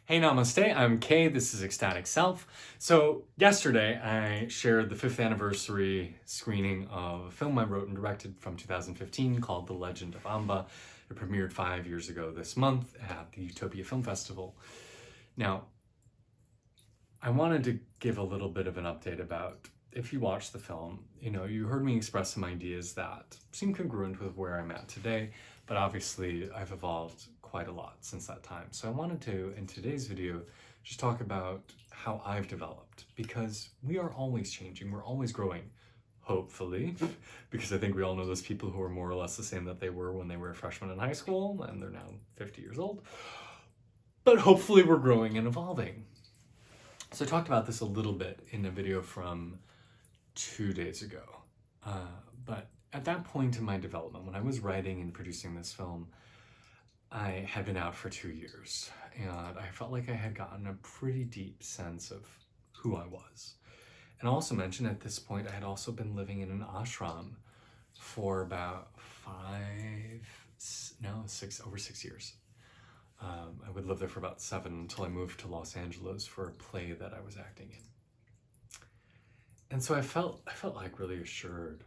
Hey, namaste. I'm Kay. This is Ecstatic Self. So, yesterday I shared the 5th anniversary screening of a film I wrote and directed from 2015 called The Legend of Amba. It premiered 5 years ago this month at the Utopia Film Festival. Now, I wanted to give a little bit of an update about if you watched the film, you heard me express some ideas that seem congruent with where I'm at today, but obviously I've evolved quite a lot since that time. So I wanted to, in today's video, just talk about how I've developed, because we are always changing, we're always growing, hopefully, because I think we all know those people who are more or less the same that they were when they were freshmen in high school, and they're now 50 years old. But hopefully we're growing and evolving. So I talked about this a little bit in a video from 2 days ago. But at that point in my development, when I was writing and producing this film, I had been out for 2 years, and I felt like I had gotten a pretty deep sense of who I was. And I'll also mention at this point, I had also been living in an ashram for about over 6 years. I would live there for about 7 until I moved to Los Angeles for a play that I was acting in. And so I felt like really assured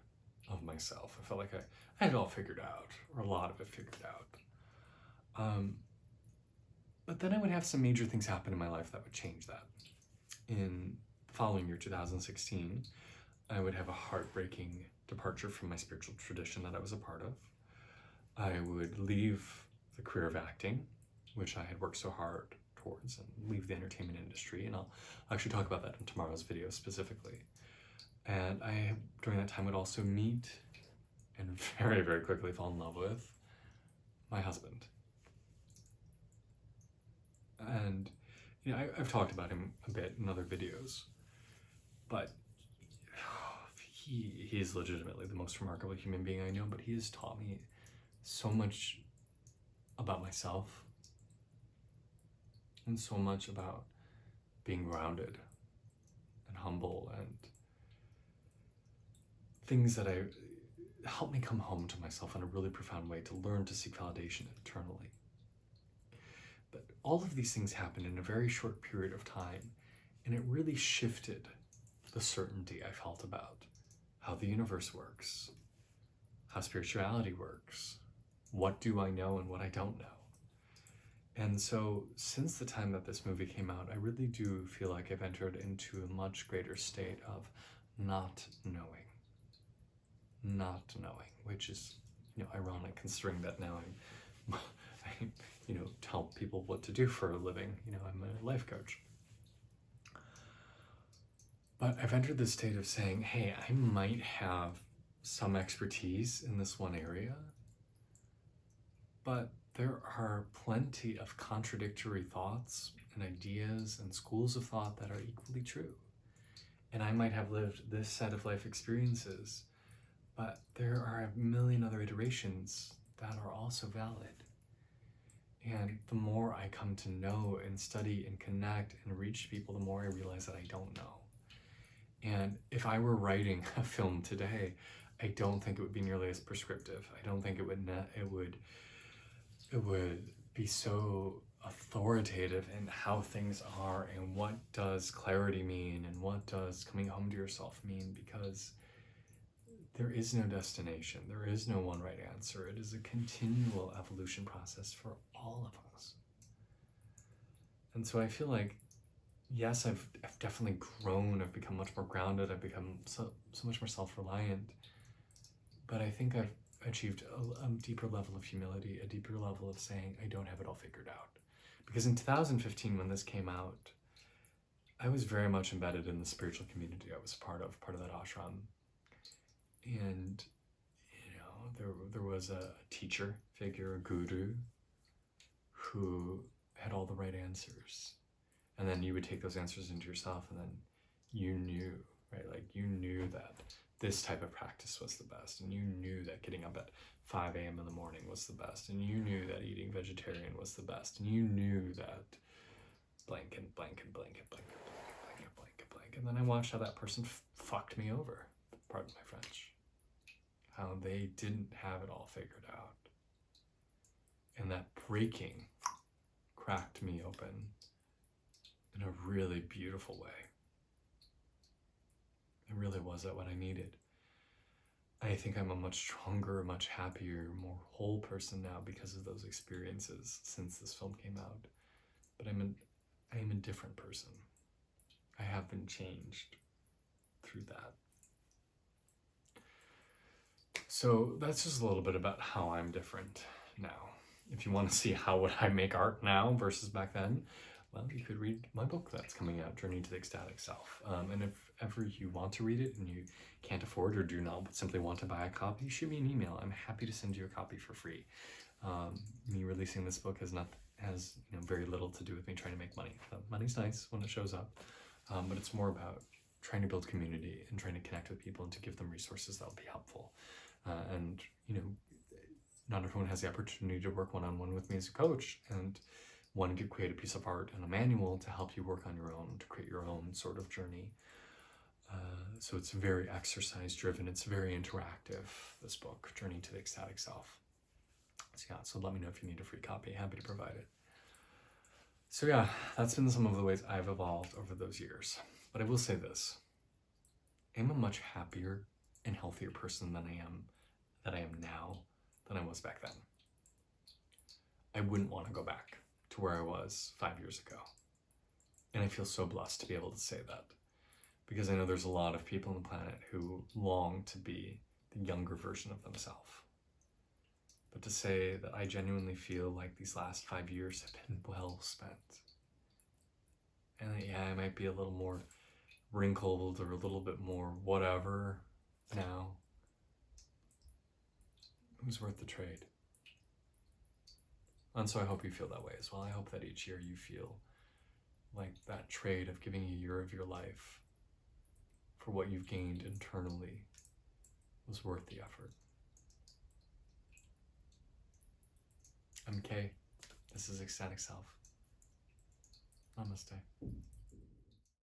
of myself. I felt like I had it all figured out, or a lot of it figured out. But then I would have some major things happen in my life that would change that. In the following year, 2016, I would have a heartbreaking departure from my spiritual tradition that I was a part of. I would leave the career of acting, which I had worked so hard towards, and leave the entertainment industry, and I'll actually talk about that in tomorrow's video specifically. And I, during that time, would also meet and very, very quickly fall in love with my husband. And I've talked about him a bit in other videos, but he is legitimately the most remarkable human being I know, but he has taught me so much about myself and so much about being grounded and humble, and things that helped me come home to myself in a really profound way, to learn to seek validation internally. But all of these things happened in a very short period of time, and it really shifted the certainty I felt about how the universe works, how spirituality works, what do I know and what I don't know. And so since the time that this movie came out, I really do feel like I've entered into a much greater state of not knowing, which is, ironic considering that now I tell people what to do for a living. I'm a life coach. But I've entered this state of saying, hey, I might have some expertise in this one area, but there are plenty of contradictory thoughts and ideas and schools of thought that are equally true. And I might have lived this set of life experiences, but there are a million other iterations that are also valid. And the more I come to know and study and connect and reach people, the more I realize that I don't know. And if I were writing a film today, I don't think it would be nearly as prescriptive. I don't think it would be so authoritative in how things are and what does clarity mean and what does coming home to yourself mean, because there is no destination. There is no one right answer. It is a continual evolution process for all of us. And so I feel like, yes, I've definitely grown. I've become much more grounded. I've become so much more self-reliant. But I think I've achieved a deeper level of humility, a deeper level of saying, I don't have it all figured out. Because in 2015, when this came out, I was very much embedded in the spiritual community I was part of that ashram. And, there was a teacher figure, a guru, who had all the right answers. And then you would take those answers into yourself, and then you knew, right? Like, you knew that this type of practice was the best, and you knew that getting up at 5 a.m. in the morning was the best, and you knew that eating vegetarian was the best, and you knew that blank and blank and blank and blank and blank and blank and blank. And then I watched how that person fucked me over, pardon my French. How they didn't have it all figured out. And that breaking cracked me open in a really beautiful way. It really was that what I needed. I think I'm a much stronger, much happier, more whole person now because of those experiences since this film came out. But I am a different person. I have been changed through that. So that's just a little bit about how I'm different now. If you want to see how would I make art now versus back then, well, you could read my book that's coming out, Journey to the Ecstatic Self. And if ever you want to read it and you can't afford or do not simply want to buy a copy, shoot me an email. I'm happy to send you a copy for free. Me releasing this book has very little to do with me trying to make money. Money's nice when it shows up, but it's more about trying to build community and trying to connect with people and to give them resources that will be helpful. And not everyone has the opportunity to work one-on-one with me as a coach, and wanting to create a piece of art and a manual to help you work on your own, to create your own sort of journey. So it's very exercise driven. It's very interactive, this book, Journey to the Ecstatic Self. So let me know if you need a free copy. Happy to provide it. So yeah, that's been some of the ways I've evolved over those years. But I will say this, I'm a much happier and healthier person than I am now than I was back then. I wouldn't want to go back to where I was 5 years ago. And I feel so blessed to be able to say that, because I know there's a lot of people on the planet who long to be the younger version of themselves. But to say that I genuinely feel like these last 5 years have been well spent. And that, yeah, I might be a little more wrinkled or a little bit more whatever now. It was worth the trade. And so I hope you feel that way as well. I hope that each year you feel like that trade of giving a year of your life for what you've gained internally was worth the effort. I'm Kay. This is Ecstatic Self. Namaste.